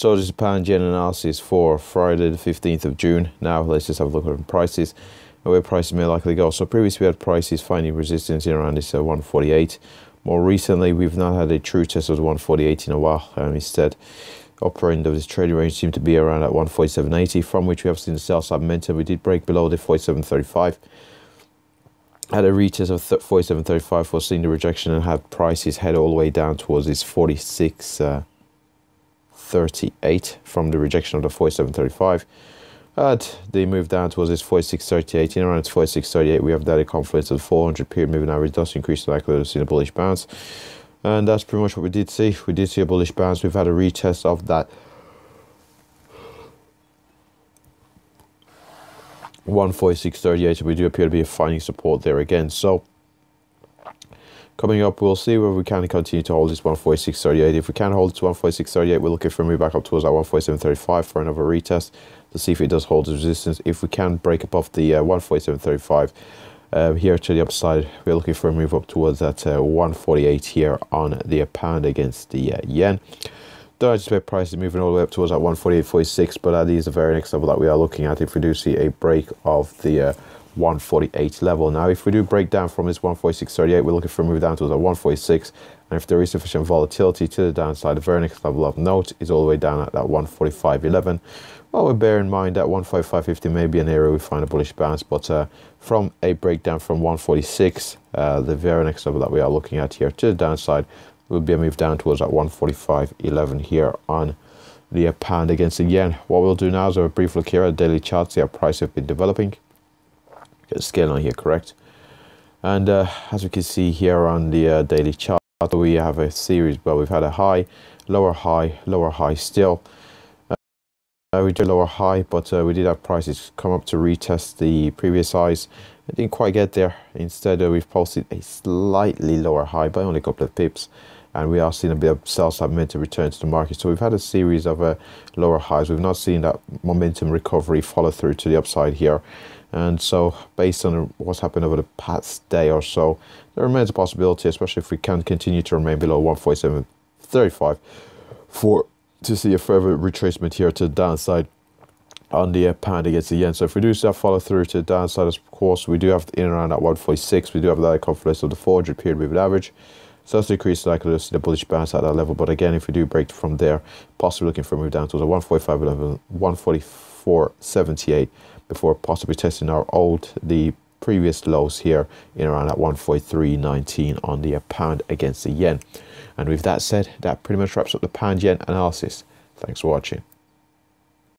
So this is pound yen analysis for Friday the 15th of June. Now let's just have a look at the prices and where prices may likely go. So previously we had prices finding resistance in around this 148. More recently we've not had a true test of the 148 in a while. Instead, upper end of this trading range seemed to be around at 147.80, from which we have seen the sell side momentum. We did break below the 47.35. Had a retest of 47.35 for seeing the rejection and had prices head all the way down towards this 46.38 from the rejection of the 47.35. They moved down towards this 46.38. In around 46.38 we have daily confluence of the 400 period moving average, thus increased the likelihood of seeing a bullish bounce. And that's pretty much what we did see. We did see a bullish bounce. We've had a retest of that 146.38. We do appear to be finding support there again. So coming up, we'll see where we can continue to hold this 146.38. If we can hold it to 146.38, we're looking for a move back up towards that 147.35 for another retest to see if it does hold the resistance. If we can break above the 147.35 here to the upside, we're looking for a move up towards that 148 here on the pound against the yen. Don't anticipate prices moving all the way up towards that 148.46, but that is the very next level that we are looking at if we do see a break of the 148 level. Now, if we do break down from this 146.38, we're looking for a move down towards that 146, and if there is sufficient volatility to the downside, the very next level of note is all the way down at that 145.11. Well, we bear in mind that 145.50 may be an area we find a bullish bounce, but from a breakdown from 146, the very next level that we are looking at here to the downside will be a move down towards that 145.11 here on the pound against the yen. What we'll do now is have a brief look here at the daily chart, see how prices have been developing. Get the scale on here correct. And as we can see here on the daily chart, we have a series where we've had a high, lower high still. We did lower high, but we did have prices come up to retest the previous highs. It didn't quite get there. Instead, we've posted a slightly lower high by only a couple of pips. And we are seeing a bit of sell-side momentum return to the market. So we've had a series of lower highs. We've not seen that momentum recovery follow through to the upside here. And so based on what's happened over the past day or so, there remains a possibility, especially if we can continue to remain below 147.35, to see a further retracement here to the downside on the pound against the yen. So if we do see that follow through to the downside, of course, we do have in and around at 146. We do have that confluence of the 400 period moving average. So that's decreased likelihood to see the bullish bounce at that level. But again, if we do break from there, possibly looking for a move down towards a 145.11, 144.78 before possibly testing the previous lows here in around at 143.19 on the pound against the yen. And with that said, that pretty much wraps up the pound yen analysis. Thanks for watching.